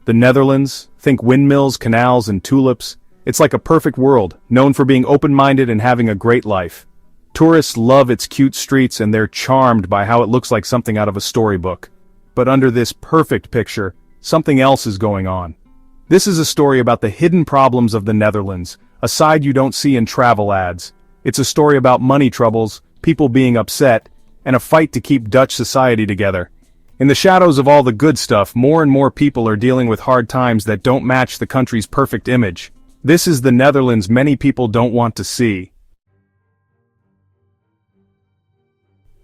The Netherlands, think windmills, canals, and tulips. It's like a perfect world, known for being open-minded and having a great life. Tourists love its cute streets and they're charmed by how it looks like something out of a storybook. But under this perfect picture, something else is going on. This is a story about the hidden problems of the Netherlands, a side you don't see in travel ads. It's a story about money troubles, people being upset, and a fight to keep Dutch society together. In the shadows of all the good stuff, more and more people are dealing with hard times that don't match the country's perfect image. This is the Netherlands many people don't want to see.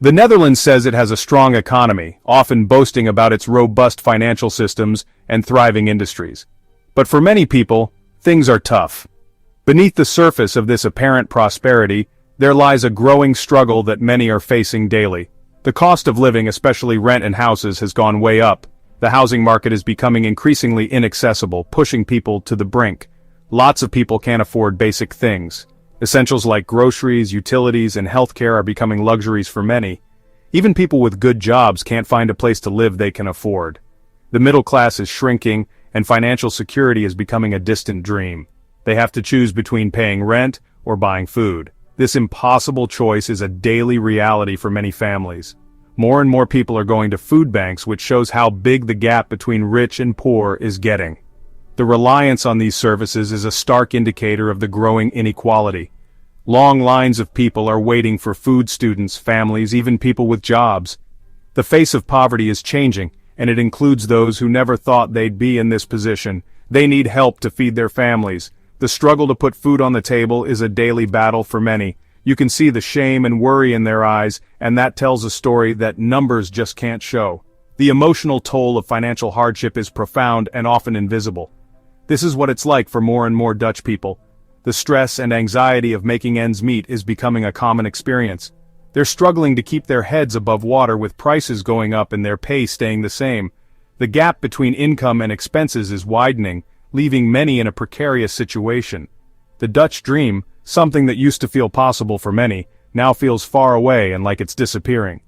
The Netherlands says it has a strong economy, often boasting about its robust financial systems and thriving industries. But for many people, things are tough. Beneath the surface of this apparent prosperity, there lies a growing struggle that many are facing daily. The cost of living, especially rent and houses, has gone way up. The housing market is becoming increasingly inaccessible, pushing people to the brink. Lots of people can't afford basic things. Essentials like groceries, utilities, and healthcare are becoming luxuries for many. Even people with good jobs can't find a place to live they can afford. The middle class is shrinking, and financial security is becoming a distant dream. They have to choose between paying rent or buying food. This impossible choice is a daily reality for many families. More and more people are going to food banks, which shows how big the gap between rich and poor is getting. The reliance on these services is a stark indicator of the growing inequality. Long lines of people are waiting for food, students, families, even people with jobs. The face of poverty is changing, and it includes those who never thought they'd be in this position. They need help to feed their families. The struggle to put food on the table is a daily battle for many. You can see the shame and worry in their eyes, and that tells a story that numbers just can't show. The emotional toll of financial hardship is profound and often invisible. This is what it's like for more and more Dutch people. The stress and anxiety of making ends meet is becoming a common experience. They're struggling to keep their heads above water with prices going up and their pay staying the same. The gap between income and expenses is widening, leaving many in a precarious situation. The Dutch dream, something that used to feel possible for many, now feels far away and like it's disappearing.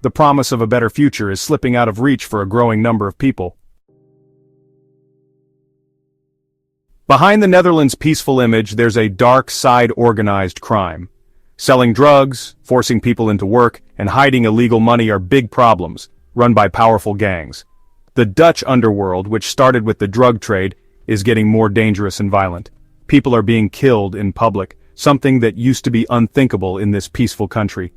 The promise of a better future is slipping out of reach for a growing number of people. Behind the Netherlands' peaceful image, there's a dark side: organized crime. Selling drugs, forcing people into work, and hiding illegal money are big problems, run by powerful gangs. The Dutch underworld, which started with the drug trade, is getting more dangerous and violent. People are being killed in public, something that used to be unthinkable in this peaceful country.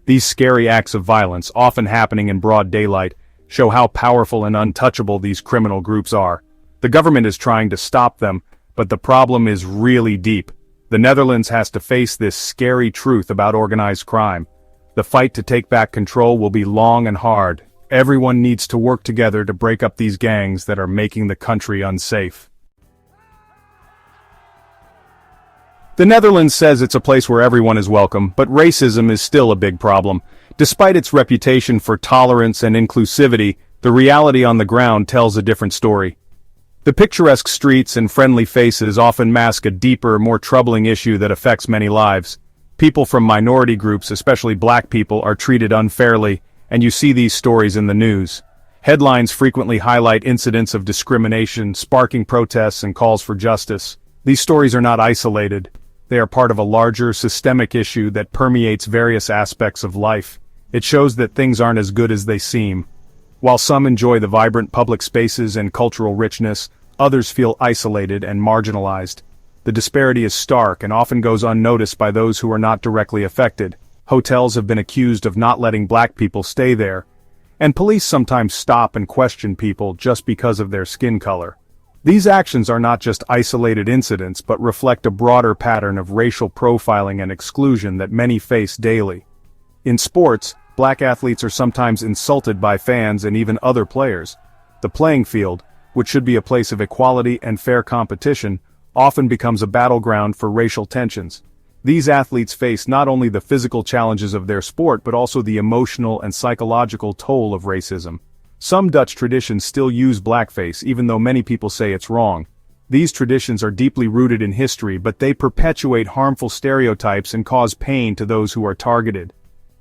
These scary acts of violence, often happening in broad daylight, show how powerful and untouchable these criminal groups are. The government is trying to stop them, but the problem is really deep. The Netherlands has to face this scary truth about organized crime. The fight to take back control will be long and hard. Everyone needs to work together to break up these gangs that are making the country unsafe. The Netherlands says it's a place where everyone is welcome, but racism is still a big problem. Despite its reputation for tolerance and inclusivity, the reality on the ground tells a different story. The picturesque streets and friendly faces often mask a deeper, more troubling issue that affects many lives. People from minority groups, especially black people, are treated unfairly, and you see these stories in the news. Headlines frequently highlight incidents of discrimination, sparking protests and calls for justice. These stories are not isolated. They are part of a larger, systemic issue that permeates various aspects of life. It shows that things aren't as good as they seem. While some enjoy the vibrant public spaces and cultural richness, others feel isolated and marginalized. The disparity is stark and often goes unnoticed by those who are not directly affected. Hotels have been accused of not letting black people stay there, and police sometimes stop and question people just because of their skin color. These actions are not just isolated incidents but reflect a broader pattern of racial profiling and exclusion that many face daily. In sports, black athletes are sometimes insulted by fans and even other players. The playing field, which should be a place of equality and fair competition, often becomes a battleground for racial tensions. These athletes face not only the physical challenges of their sport but also the emotional and psychological toll of racism. Some Dutch traditions still use blackface even though many people say it's wrong. These traditions are deeply rooted in history, but they perpetuate harmful stereotypes and cause pain to those who are targeted.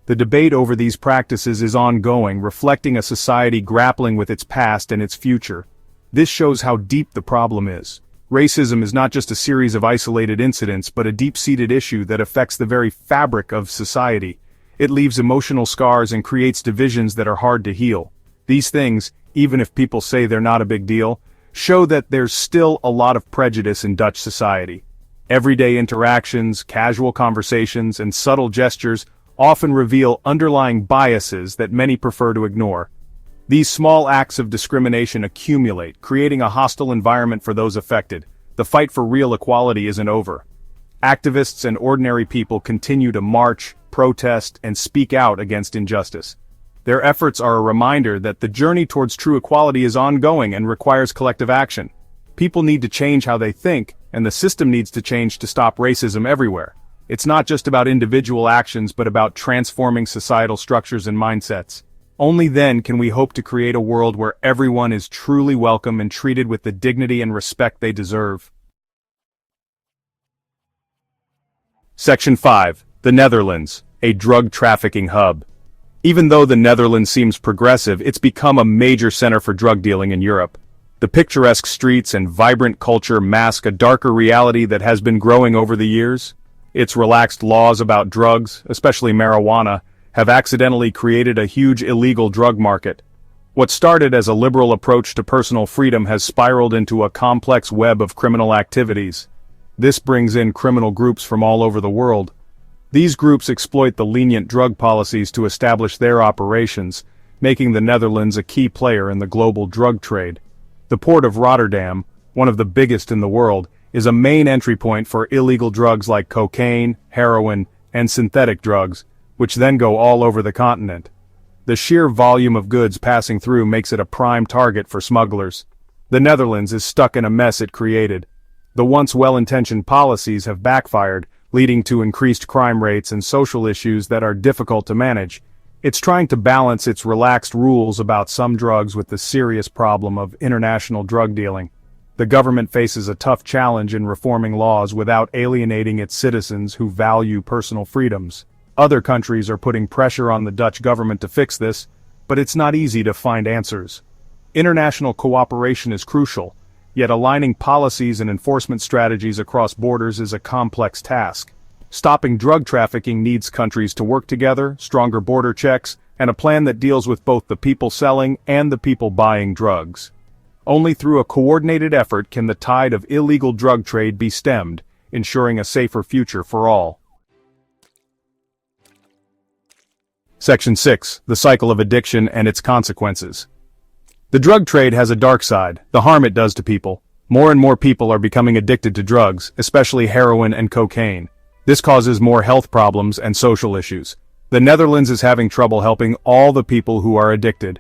The debate over these practices is ongoing, reflecting a society grappling with its past and its future. This shows how deep the problem is. Racism is not just a series of isolated incidents but a deep-seated issue that affects the very fabric of society. It leaves emotional scars and creates divisions that are hard to heal. These things, even if people say they're not a big deal, show that there's still a lot of prejudice in Dutch society. Everyday interactions, casual conversations, and subtle gestures often reveal underlying biases that many prefer to ignore. These small acts of discrimination accumulate, creating a hostile environment for those affected. The fight for real equality isn't over. Activists and ordinary people continue to march, protest, and speak out against injustice. Their efforts are a reminder that the journey towards true equality is ongoing and requires collective action. People need to change how they think, and the system needs to change to stop racism everywhere. It's not just about individual actions but about transforming societal structures and mindsets. Only then can we hope to create a world where everyone is truly welcome and treated with the dignity and respect they deserve. Section 5. The Netherlands, a drug trafficking hub. Even though the Netherlands seems progressive, it's become a major center for drug dealing in Europe. The picturesque streets and vibrant culture mask a darker reality that has been growing over the years. Its relaxed laws about drugs, especially marijuana, have accidentally created a huge illegal drug market. What started as a liberal approach to personal freedom has spiraled into a complex web of criminal activities. This brings in criminal groups from all over the world. These groups exploit the lenient drug policies to establish their operations, making the Netherlands a key player in the global drug trade. The port of Rotterdam, one of the biggest in the world, is a main entry point for illegal drugs like cocaine, heroin, and synthetic drugs, which then go all over the continent. The sheer volume of goods passing through makes it a prime target for smugglers. The Netherlands is stuck in a mess it created. The once well-intentioned policies have backfired, leading to increased crime rates and social issues that are difficult to manage. It's trying to balance its relaxed rules about some drugs with the serious problem of international drug dealing. The government faces a tough challenge in reforming laws without alienating its citizens who value personal freedoms. Other countries are putting pressure on the Dutch government to fix this, but it's not easy to find answers. International cooperation is crucial, yet aligning policies and enforcement strategies across borders is a complex task. Stopping drug trafficking needs countries to work together, stronger border checks, and a plan that deals with both the people selling and the people buying drugs. Only through a coordinated effort can the tide of illegal drug trade be stemmed, ensuring a safer future for all. Section 6. The Cycle of Addiction and its Consequences. The drug trade has a dark side, the harm it does to people. More and more people are becoming addicted to drugs, especially heroin and cocaine. This causes more health problems and social issues. The Netherlands is having trouble helping all the people who are addicted.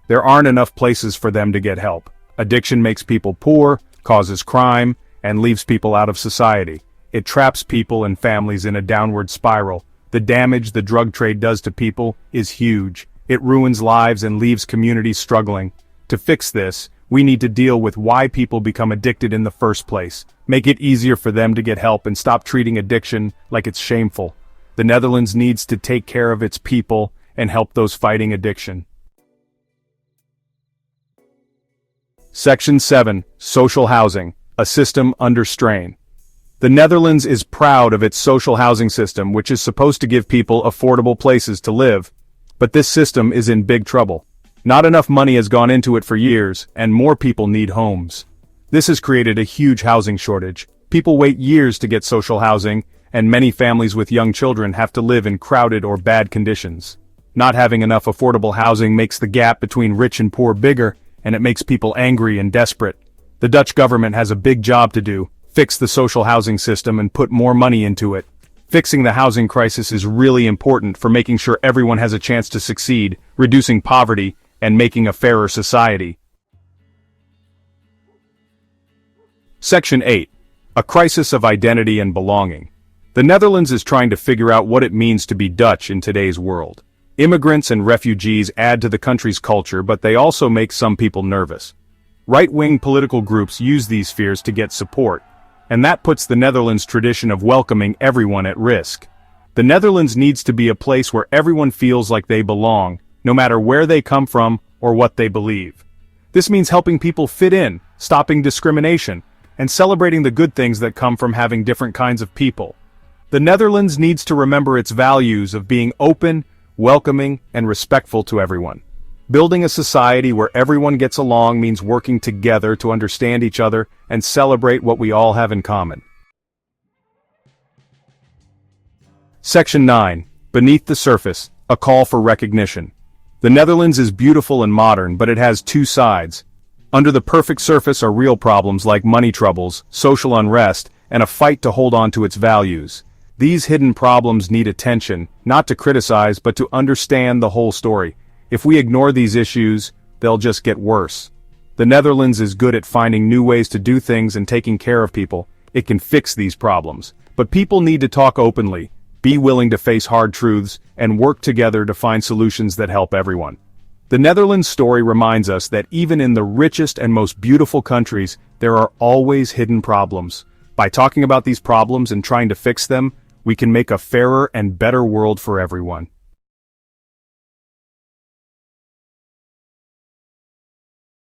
There aren't enough places for them to get help. Addiction makes people poor, causes crime, and leaves people out of society. It traps people and families in a downward spiral. The damage the drug trade does to people is huge. It ruins lives and leaves communities struggling. To fix this, we need to deal with why people become addicted in the first place, make it easier for them to get help and stop treating addiction like it's shameful. The Netherlands needs to take care of its people and help those fighting addiction. Section 7. Social Housing, a System Under Strain. The Netherlands is proud of its social housing system, which is supposed to give people affordable places to live. But this system is in big trouble. Not enough money has gone into it for years, and more people need homes. This has created a huge housing shortage. People wait years to get social housing, and many families with young children have to live in crowded or bad conditions. Not having enough affordable housing makes the gap between rich and poor bigger, and it makes people angry and desperate. The Dutch government has a big job to do. Fix the social housing system and put more money into it. Fixing the housing crisis is really important for making sure everyone has a chance to succeed, reducing poverty, and making a fairer society. Section 8. A Crisis of Identity and Belonging. The Netherlands is trying to figure out what it means to be Dutch in today's world. Immigrants and refugees add to the country's culture, but they also make some people nervous. Right-wing political groups use these fears to get support, and that puts the Netherlands' tradition of welcoming everyone at risk. The Netherlands needs to be a place where everyone feels like they belong, no matter where they come from or what they believe. This means helping people fit in, stopping discrimination, and celebrating the good things that come from having different kinds of people. The Netherlands needs to remember its values of being open, welcoming, and respectful to everyone. Building a society where everyone gets along means working together to understand each other and celebrate what we all have in common. Section 9. Beneath the surface, a call for recognition. The Netherlands is beautiful and modern, but it has two sides. Under the perfect surface are real problems like money troubles, social unrest, and a fight to hold on to its values. These hidden problems need attention, not to criticize but to understand the whole story. If we ignore these issues, they'll just get worse. The Netherlands is good at finding new ways to do things and taking care of people. It can fix these problems. But people need to talk openly, be willing to face hard truths, and work together to find solutions that help everyone. The Netherlands story reminds us that even in the richest and most beautiful countries, there are always hidden problems. By talking about these problems and trying to fix them, we can make a fairer and better world for everyone.